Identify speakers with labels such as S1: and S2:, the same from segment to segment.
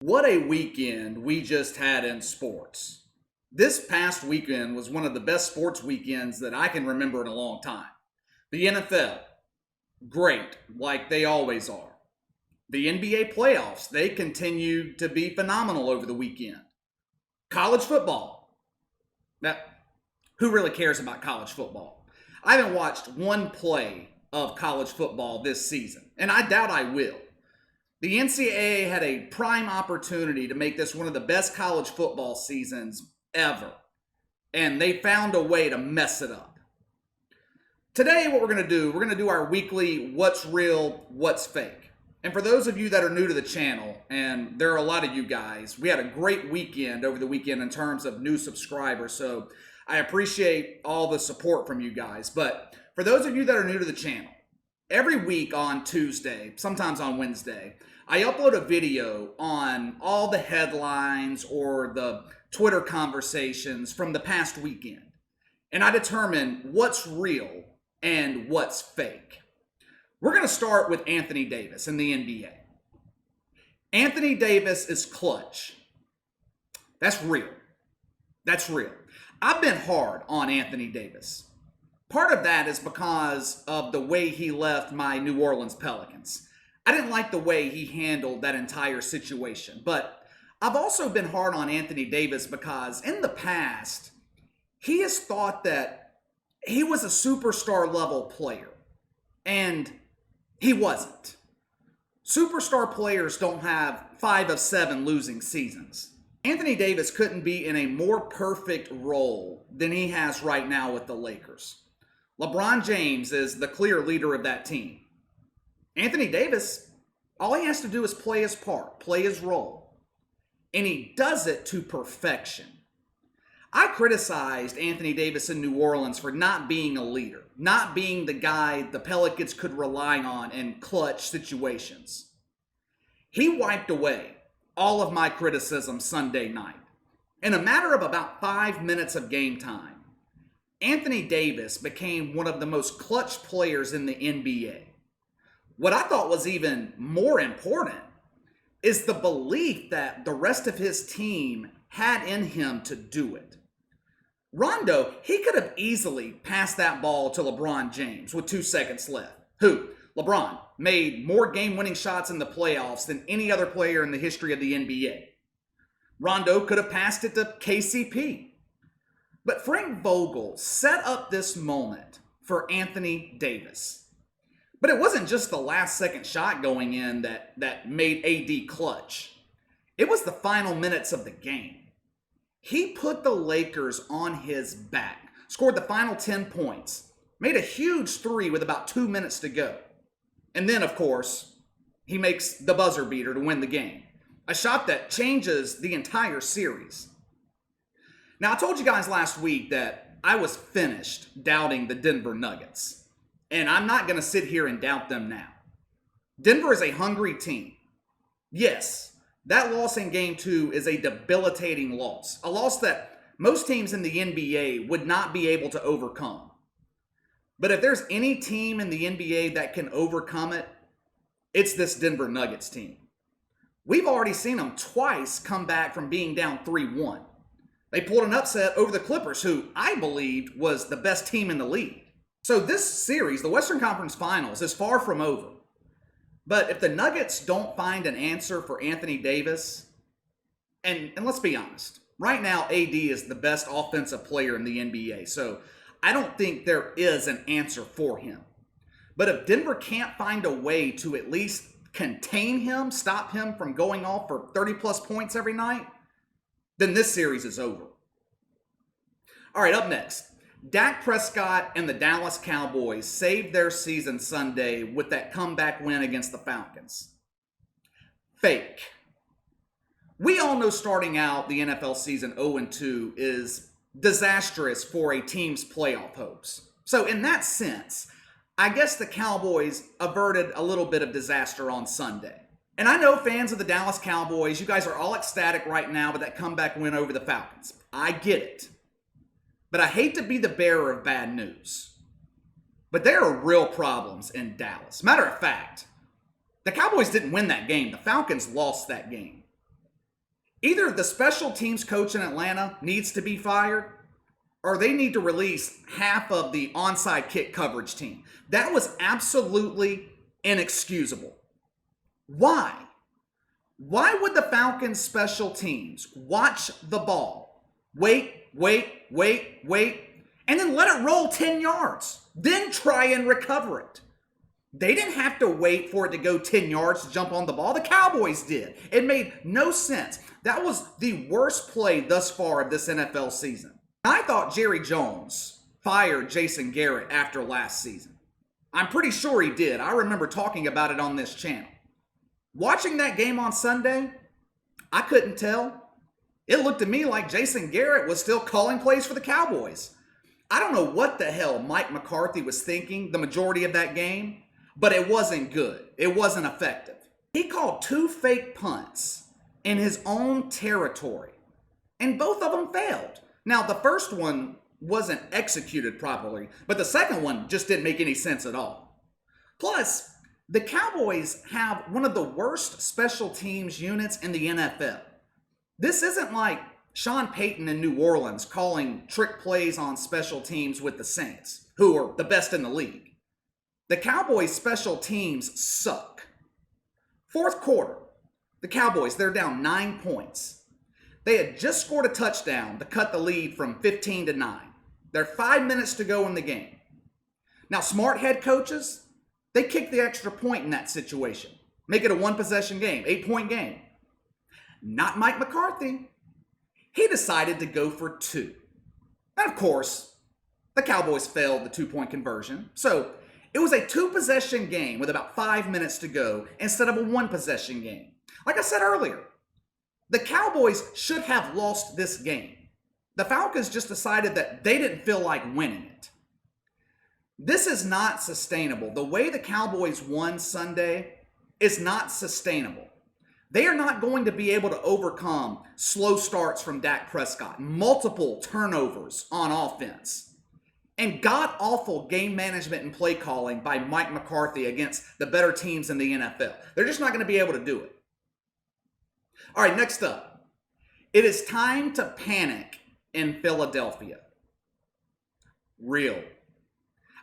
S1: What a weekend we just had in sports. This past weekend was one of the best sports weekends that I can remember in a long time. The NFL, great, like they always are. The NBA playoffs, they continue to be phenomenal over the weekend. College football. Now, who really cares about college football? I haven't watched one play of college football this season, and I doubt I will. The NCAA had a prime opportunity to make this one of the best college football seasons ever, and they found a way to mess it up. Today, what we're going to do our weekly What's Real, What's Fake. And for those of you that are new to the channel, and there are a lot of you guys, we had a great weekend over the weekend in terms of new subscribers, so I appreciate all the support from you guys. But for those of you that are new to the channel, every week on Tuesday, sometimes on Wednesday, I upload a video on all the headlines or the Twitter conversations from the past weekend. And I determine what's real and what's fake. We're going to start with Anthony Davis in the NBA. Anthony Davis is clutch. That's real. That's real. I've been hard on Anthony Davis. Part of that is because of the way he left my New Orleans Pelicans. I didn't like the way he handled that entire situation. But I've also been hard on Anthony Davis because in the past, he has thought that he was a superstar level player. And he wasn't. Superstar players don't have 5 of 7 losing seasons. Anthony Davis couldn't be in a more perfect role than he has right now with the Lakers. LeBron James is the clear leader of that team. Anthony Davis, all he has to do is play his part, play his role. And he does it to perfection. I criticized Anthony Davis in New Orleans for not being a leader, not being the guy the Pelicans could rely on in clutch situations. He wiped away all of my criticism Sunday night. In a matter of about 5 minutes of game time, Anthony Davis became one of the most clutch players in the NBA. What I thought was even more important is the belief that the rest of his team had in him to do it. Rondo, he could have easily passed that ball to LeBron James with 2 seconds left. LeBron, made more game-winning shots in the playoffs than any other player in the history of the NBA. Rondo could have passed it to KCP. But Frank Vogel set up this moment for Anthony Davis. But it wasn't just the last-second shot going in that made AD clutch. It was the final minutes of the game. He put the Lakers on his back, scored the final 10 points, made a huge three with about 2 minutes to go. And then, of course, he makes the buzzer beater to win the game. A shot that changes the entire series. Now, I told you guys last week that I was finished doubting the Denver Nuggets. And I'm not going to sit here and doubt them now. Denver is a hungry team. Yes, that loss in Game 2 is a debilitating loss. A loss that most teams in the NBA would not be able to overcome. But if there's any team in the NBA that can overcome it, it's this Denver Nuggets team. We've already seen them twice come back from being down 3-1. They pulled an upset over the Clippers, who I believed was the best team in the league. So this series, the Western Conference Finals, is far from over. But if the Nuggets don't find an answer for Anthony Davis, and let's be honest, right now AD is the best offensive player in the NBA, so I don't think there is an answer for him. But if Denver can't find a way to at least contain him, stop him from going off for 30-plus points every night, then this series is over. All right, up next. Dak Prescott and the Dallas Cowboys saved their season Sunday with that comeback win against the Falcons. Fake. We all know starting out the NFL season 0-2 is disastrous for a team's playoff hopes. So in that sense, I guess the Cowboys averted a little bit of disaster on Sunday. And I know fans of the Dallas Cowboys, you guys are all ecstatic right now with that comeback win over the Falcons. I get it. But I hate to be the bearer of bad news. But there are real problems in Dallas. Matter of fact, the Cowboys didn't win that game. The Falcons lost that game. Either the special teams coach in Atlanta needs to be fired, or they need to release half of the onside kick coverage team. That was absolutely inexcusable. Why? Why would the Falcons special teams watch the ball, wait, and then let it roll 10 yards, then try and recover it? They didn't have to wait for it to go 10 yards to jump on the ball. The Cowboys did. It made no sense. That was the worst play thus far of this NFL season. I thought Jerry Jones fired Jason Garrett after last season. I'm pretty sure he did. I remember talking about it on this channel. Watching that game on Sunday, I couldn't tell. It looked to me like Jason Garrett was still calling plays for the Cowboys. I don't know what the hell Mike McCarthy was thinking the majority of that game, but it wasn't good. It wasn't effective. He called 2 fake punts in his own territory, and both of them failed. Now, the first one wasn't executed properly, but the second one just didn't make any sense at all. Plus, the Cowboys have one of the worst special teams units in the NFL. This isn't like Sean Payton in New Orleans calling trick plays on special teams with the Saints, who are the best in the league. The Cowboys' special teams suck. Fourth quarter, the Cowboys, they're down 9 points. They had just scored a touchdown to cut the lead from 15 to 9. There are 5 minutes to go in the game. Now, smart head coaches, they kick the extra point in that situation. Make it a 1-possession game, 8-point game. Not Mike McCarthy. He decided to go for 2. And of course, the Cowboys failed the 2-point conversion. So it was a 2-possession game with about 5 minutes to go instead of a 1-possession game. Like I said earlier, the Cowboys should have lost this game. The Falcons just decided that they didn't feel like winning it. This is not sustainable. The way the Cowboys won Sunday is not sustainable. They are not going to be able to overcome slow starts from Dak Prescott, multiple turnovers on offense, and god-awful game management and play calling by Mike McCarthy against the better teams in the NFL. They're just not going to be able to do it. All right, next up. It is time to panic in Philadelphia. Real.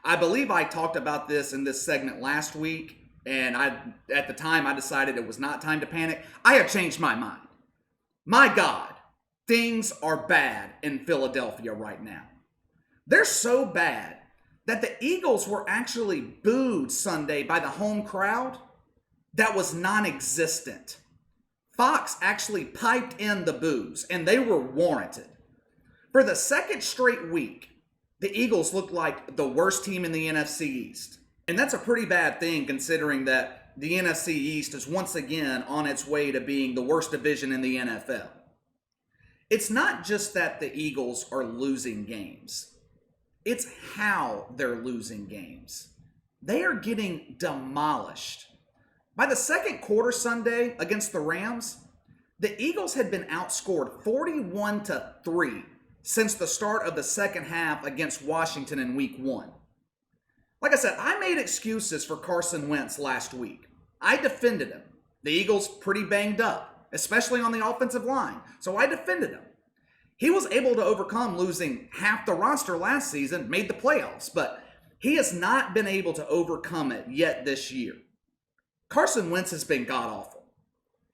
S1: I believe I talked about this in this segment last week, and at the time I decided it was not time to panic. I have changed my mind. My God, things are bad in Philadelphia right now. They're so bad that the Eagles were actually booed Sunday by the home crowd. That was non-existent. Fox actually piped in the boos, and they were warranted. For the second straight week, the Eagles looked like the worst team in the NFC East. And that's a pretty bad thing considering that the NFC East is once again on its way to being the worst division in the NFL. It's not just that the Eagles are losing games. It's how they're losing games. They are getting demolished. By the second quarter Sunday against the Rams, the Eagles had been outscored 41-3 since the start of the second half against Washington in week 1. Like I said, I made excuses for Carson Wentz last week. I defended him. The Eagles pretty banged up, especially on the offensive line, so I defended him. He was able to overcome losing half the roster last season, made the playoffs, but he has not been able to overcome it yet this year. Carson Wentz has been god-awful.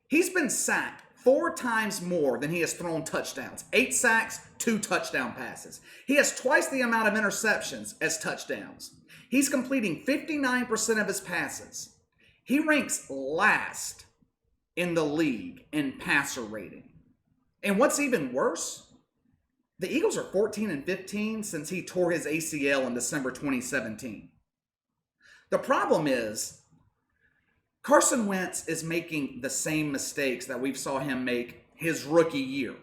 S1: He's been sacked 4 times more than he has thrown touchdowns. 8 sacks, 2 touchdown passes. He has twice the amount of interceptions as touchdowns. He's completing 59% of his passes. He ranks last in the league in passer rating. And what's even worse, the Eagles are 14-15 since he tore his ACL in December 2017. The problem is, Carson Wentz is making the same mistakes that we saw him make his rookie year.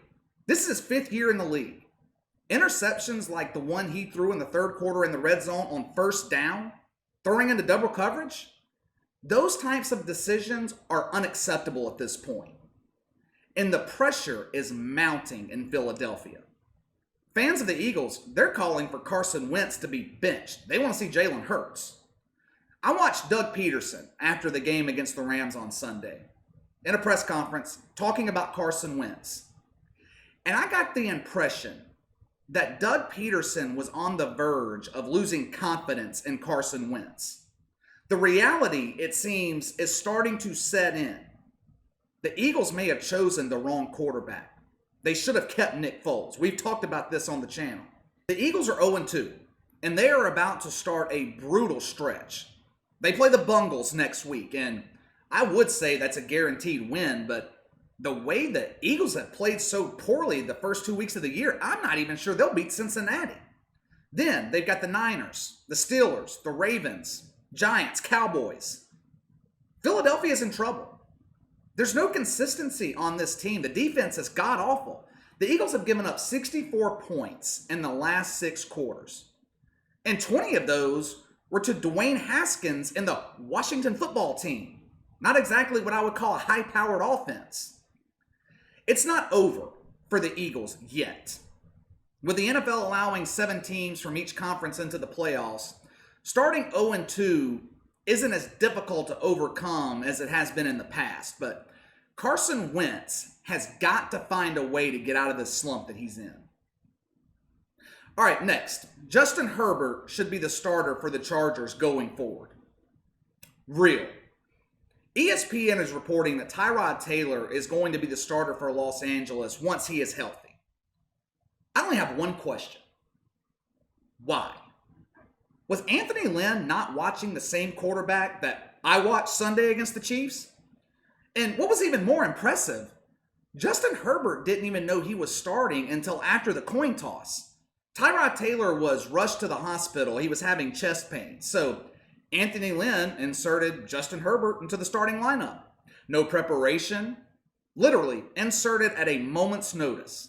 S1: This is his 5th year in the league. Interceptions like the one he threw in the third quarter in the red zone on first down, throwing into double coverage, those types of decisions are unacceptable at this point. And the pressure is mounting in Philadelphia. Fans of the Eagles, they're calling for Carson Wentz to be benched. They want to see Jalen Hurts. I watched Doug Peterson after the game against the Rams on Sunday. in a press conference talking about Carson Wentz. And I got the impression that Doug Peterson was on the verge of losing confidence in Carson Wentz. The reality, it seems, is starting to set in. The Eagles may have chosen the wrong quarterback. They should have kept Nick Foles. We've talked about this on the channel. The Eagles are 0-2, and they are about to start a brutal stretch. They play the Bungles next week, and I would say that's a guaranteed win, but the way the Eagles have played so poorly the first 2 weeks of the year, I'm not even sure they'll beat Cincinnati. Then they've got the Niners, the Steelers, the Ravens, Giants, Cowboys. Philadelphia's in trouble. There's no consistency on this team. The defense is god-awful. The Eagles have given up 64 points in the last 6 quarters. And 20 of those were to Dwayne Haskins and the Washington football team. Not exactly what I would call a high-powered offense. It's not over for the Eagles yet. With the NFL allowing 7 teams from each conference into the playoffs, starting 0-2 isn't as difficult to overcome as it has been in the past, but Carson Wentz has got to find a way to get out of this slump that he's in. All right, next. Justin Herbert should be the starter for the Chargers going forward. Real. ESPN is reporting that Tyrod Taylor is going to be the starter for Los Angeles once he is healthy. I only have one question. Why? Was Anthony Lynn not watching the same quarterback that I watched Sunday against the Chiefs? And what was even more impressive, Justin Herbert didn't even know he was starting until after the coin toss. Tyrod Taylor was rushed to the hospital. He was having chest pain. So Anthony Lynn inserted Justin Herbert into the starting lineup. No preparation, literally inserted at a moment's notice.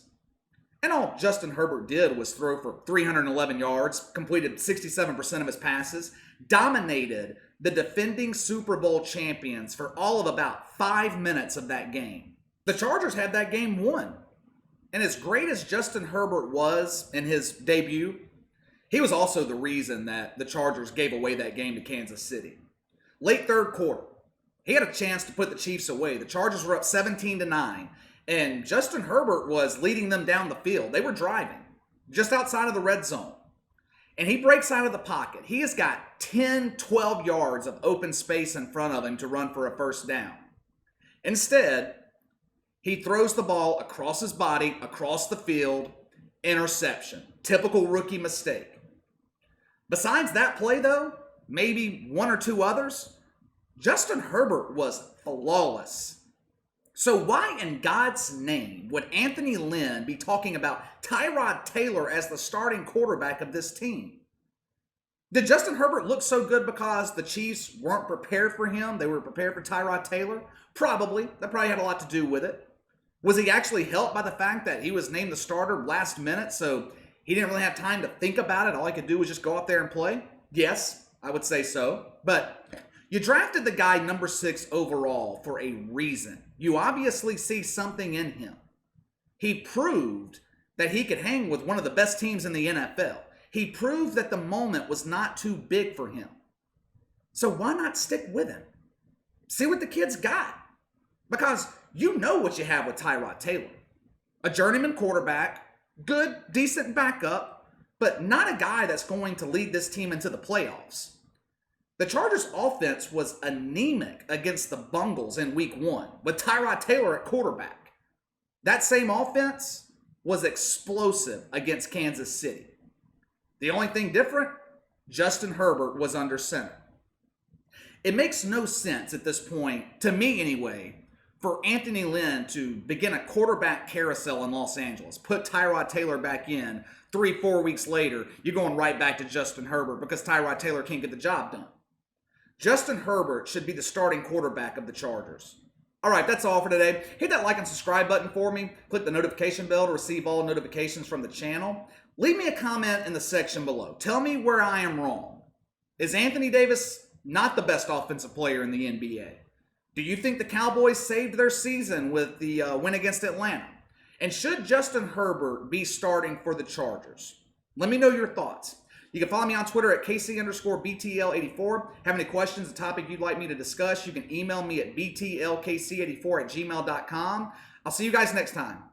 S1: And all Justin Herbert did was throw for 311 yards, completed 67% of his passes, dominated the defending Super Bowl champions for all of about 5 minutes of that game. The Chargers had that game won. And as great as Justin Herbert was in his debut, he was also the reason that the Chargers gave away that game to Kansas City. Late third quarter, he had a chance to put the Chiefs away. The Chargers were up 17-9. And Justin Herbert was leading them down the field. They were driving just outside of the red zone. And he breaks out of the pocket. He has got 10, 12 yards of open space in front of him to run for a first down. Instead, he throws the ball across his body, across the field, interception. Typical rookie mistake. Besides that play, though, maybe 1 or 2 others, Justin Herbert was flawless. So why in God's name would Anthony Lynn be talking about Tyrod Taylor as the starting quarterback of this team? Did Justin Herbert look so good because the Chiefs weren't prepared for him? They were prepared for Tyrod Taylor? Probably. That probably had a lot to do with it. Was he actually helped by the fact that he was named the starter last minute, so he didn't really have time to think about it? All he could do was just go out there and play? Yes, I would say so. But you drafted the guy number 6 overall for a reason. You obviously see something in him. He proved that he could hang with one of the best teams in the NFL. He proved that the moment was not too big for him. So why not stick with him? See what the kid's got. Because you know what you have with Tyrod Taylor. A journeyman quarterback, good, decent backup, but not a guy that's going to lead this team into the playoffs. The Chargers' offense was anemic against the Bungles in week 1 with Tyrod Taylor at quarterback. That same offense was explosive against Kansas City. The only thing different, Justin Herbert was under center. It makes no sense at this point, to me anyway, for Anthony Lynn to begin a quarterback carousel in Los Angeles, put Tyrod Taylor back in, 3-4 weeks later, you're going right back to Justin Herbert because Tyrod Taylor can't get the job done. Justin Herbert should be the starting quarterback of the Chargers. All right, that's all for today. Hit that like and subscribe button for me. Click the notification bell to receive all notifications from the channel. Leave me a comment in the section below. Tell me where I am wrong. Is Anthony Davis not the best offensive player in the NBA? Do you think the Cowboys saved their season with the win against Atlanta? And should Justin Herbert be starting for the Chargers? Let me know your thoughts. You can follow me on Twitter at KC_BTL84. Have any questions, a topic you'd like me to discuss, you can email me at BTLKC84@gmail.com. I'll see you guys next time.